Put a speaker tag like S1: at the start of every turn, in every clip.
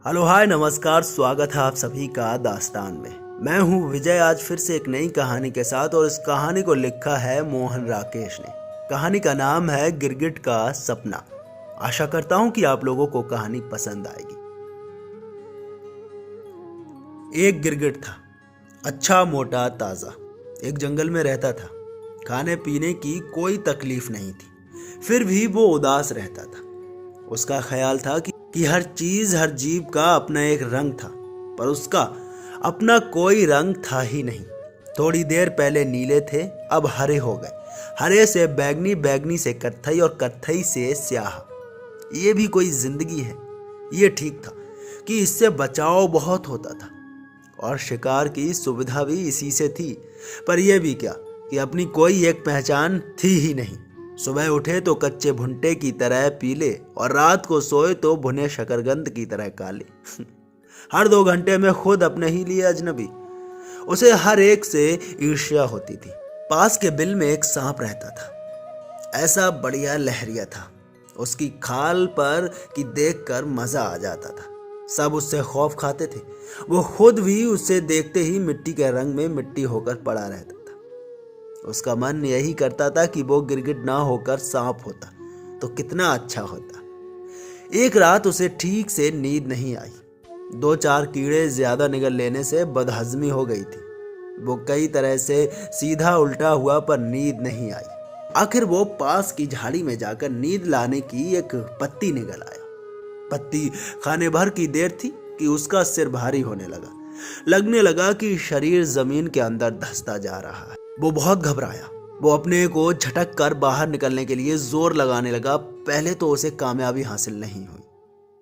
S1: Hello hi नमस्कार, स्वागत है आप सभी का दास्तान में। मैं हूं विजय, आज फिर से एक नई कहानी के साथ। और इस कहानी को लिखा है मोहन राकेश ने। कहानी का नाम है गिरगिट का सपना। आशा करता हूं कि आप लोगों को कहानी पसंद आएगी। एक गिरगिट था, अच्छा मोटा ताजा। एक जंगल में रहता था। खाने पीने की कोई तकलीफ नहीं थी, फिर भी वो उदास रहता था। उसका ख्याल था कि हर चीज हर जीव का अपना एक रंग था, पर उसका अपना कोई रंग था ही नहीं। थोड़ी देर पहले नीले थे, अब हरे हो गए। हरे से बैगनी, बैगनी से कत्थई और कत्थई से स्याह। ये भी कोई जिंदगी है। ये ठीक था कि इससे बचाव बहुत होता था और शिकार की सुविधा भी इसी से थी। पर यह भी क्या कि अपनी कोई एक पहचान थी ही नहीं। सुबह उठे तो कच्चे भुट्टे की तरह पीले और रात को सोए तो भुने शकरकंद की तरह काले। हर 2 घंटे में खुद अपने ही लिए अजनबी। उसे हर एक से ईर्ष्या होती थी। पास के बिल में एक सांप रहता था, ऐसा बढ़िया लहरिया था। उसकी खाल पर की देखकर मजा आ जाता था। सब उससे खौफ खाते थे। वो खुद भी उसे देखते ही मिट्टी के रंग में मिट्टी होकर पड़ा रहता था। उसका मन यही करता था कि वो गिरगिट ना होकर सांप होता तो कितना अच्छा होता। एक रात उसे ठीक से नींद नहीं आई। 2-4 कीड़े ज्यादा निगल लेने से बदहजमी हो गई थी। वो कई तरह से सीधा उल्टा हुआ, पर नींद नहीं आई। आखिर वो पास की झाड़ी में जाकर नींद लाने की एक पत्ती निगल आया। पत्ती खाने भर की देर थी कि उसका सिर भारी होने लगा। लगने लगा कि शरीर जमीन के अंदर धंसता जा रहा है। वो बहुत घबराया। वो अपने को झटक कर बाहर निकलने के लिए जोर लगाने लगा। पहले तो उसे कामयाबी हासिल नहीं हुई,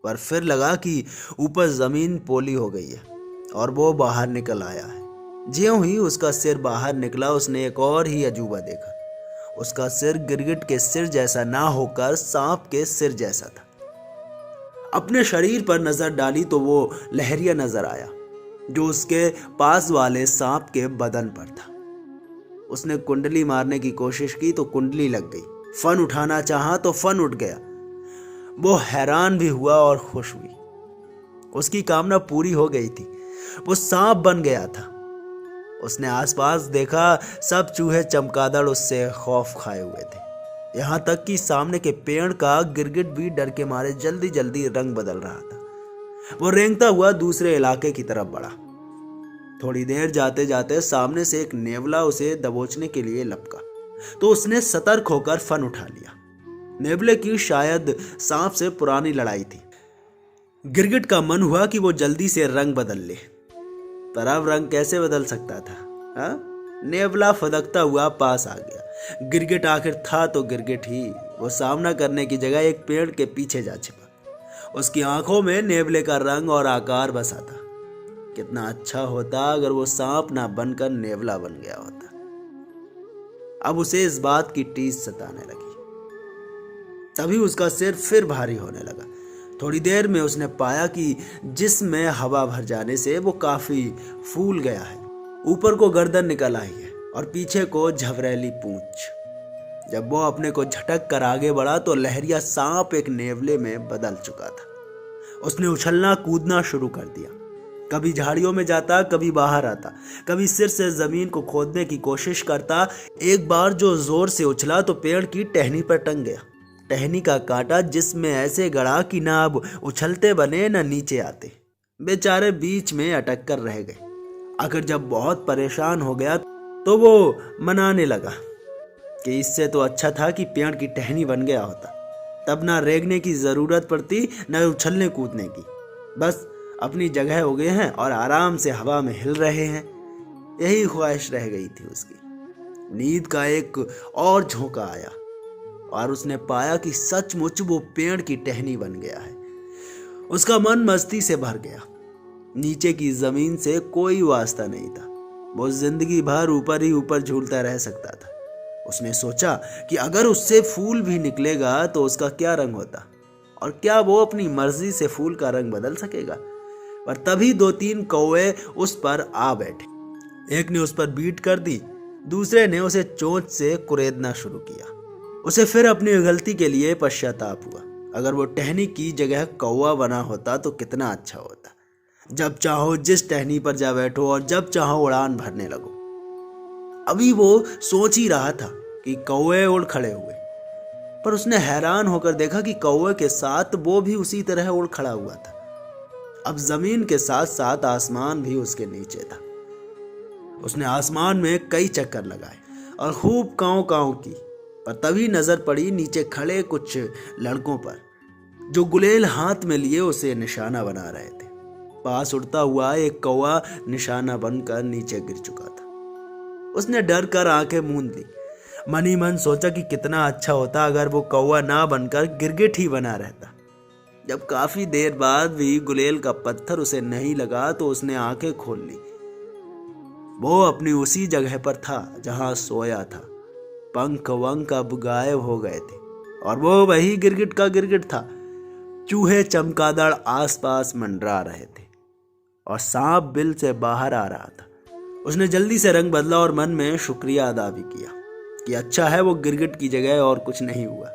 S1: पर फिर लगा कि ऊपर जमीन पोली हो गई है और वो बाहर निकल आया है। ज्यों ही उसका सिर बाहर निकला, उसने एक और ही अजूबा देखा। उसका सिर गिरगिट के सिर जैसा ना होकर सांप के सिर जैसा था। अपने शरीर पर नजर डाली तो वो लहरिया नजर आया जो उसके पास वाले सांप के बदन पर था। उसने कुंडली मारने की कोशिश की तो कुंडली लग गई। फन उठाना चाहा तो फन उठ गया। वो हैरान भी हुआ और खुश हुई। उसकी कामना पूरी हो गई थी। वो सांप बन गया था। उसने आसपास देखा, सब चूहे चमगादड़ उससे खौफ खाए हुए थे। यहाँ तक कि सामने के पेड़ का गिरगिट भी डर के मारे जल्दी जल्दी रंग बदल रहा था। वो रेंगता हुआ दूसरे इलाके की तरफ बढ़ा। थोड़ी देर जाते जाते सामने से एक नेवला उसे दबोचने के लिए लपका, तो उसने सतर्क होकर फन उठा लिया। नेवले की शायद सांप से पुरानी लड़ाई थी। गिरगिट का मन हुआ कि वो जल्दी से रंग बदल ले, पर अब रंग कैसे बदल सकता था? हा? नेवला फदकता हुआ पास आ गया। गिरगिट आखिर था तो गिरगिट ही। वो सामना करने की जगह एक पेड़ के पीछे जा छिपा। उसकी आंखों में नेवले का रंग और आकार बसा था। कितना अच्छा होता अगर वो सांप ना बनकर नेवला बन गया होता। अब उसे इस बात की टीस सताने लगी। तभी उसका सिर फिर भारी होने लगा। थोड़ी देर में उसने पाया कि जिसमें हवा भर जाने से वो काफी फूल गया है। ऊपर को गर्दन निकल आई है और पीछे को झवरेली पूंछ। जब वो अपने को झटक कर आगे बढ़ा तो लहरिया सांप एक नेवले में बदल चुका था। उसने उछलना कूदना शुरू कर दिया। कभी झाड़ियों में जाता, कभी बाहर आता, कभी सिर से जमीन को खोदने की कोशिश करता। एक बार जो जोर से उछला तो पेड़ की टहनी पर टंग गया। टहनी का कांटा जिसमें ऐसे गड़ा कि ना अब उछलते बने ना नीचे आते। बेचारे बीच में अटक कर रह गए। आखिर जब बहुत परेशान हो गया तो वो मनाने लगा कि इससे तो अच्छा था कि पेड़ की टहनी बन गया होता। तब ना रेंगने की जरूरत पड़ती, ना उछलने कूदने की। बस अपनी जगह हो गए हैं और आराम से हवा में हिल रहे हैं। यही ख्वाहिश रह गई थी उसकी। नींद का एक और झोंका आया और उसने पाया कि सचमुच वो पेड़ की टहनी बन गया है। उसका मन मस्ती से भर गया। नीचे की जमीन से कोई वास्ता नहीं था। वो जिंदगी भर ऊपर ही ऊपर झूलता रह सकता था। उसने सोचा कि अगर उससे फूल भी निकलेगा तो उसका क्या रंग होता, और क्या वो अपनी मर्जी से फूल का रंग बदल सकेगा। पर तभी 2-3 कौवे उस पर आ बैठे। एक ने उस पर बीट कर दी, दूसरे ने उसे चोंच से कुरेदना शुरू किया। उसे फिर अपनी गलती के लिए पश्चाताप हुआ। अगर वो टहनी की जगह कौवा बना होता तो कितना अच्छा होता। जब चाहो जिस टहनी पर जा बैठो और जब चाहो उड़ान भरने लगो। अभी वो सोच ही रहा था कि कौवे उड़ खड़े हुए, पर उसने हैरान होकर देखा कि कौवे के साथ वो भी उसी तरह उड़ खड़ा हुआ था। अब जमीन के साथ साथ आसमान भी उसके नीचे था। उसने आसमान में कई चक्कर लगाए और खूब कांव कांव की, पर तभी नजर पड़ी नीचे खड़े कुछ लड़कों पर, जो गुलेल हाथ में लिए उसे निशाना बना रहे थे। पास उड़ता हुआ एक कौवा निशाना बनकर नीचे गिर चुका था। उसने डर कर आंखें मूंद ली। मन ही मन सोचा कि कितना अच्छा होता अगर वो कौवा ना बनकर गिरगिट ही बना रहता। जब काफी देर बाद भी गुलेल का पत्थर उसे नहीं लगा तो उसने आंखें खोल ली। वो अपनी उसी जगह पर था जहां सोया था। पंख वंख अब गायब हो गए थे और वो वही गिरगिट का गिरगिट था। चूहे चमगादड़ आसपास मंडरा रहे थे और सांप बिल से बाहर आ रहा था। उसने जल्दी से रंग बदला और मन में शुक्रिया अदा भी किया कि अच्छा है वो गिरगिट की जगह और कुछ नहीं हुआ।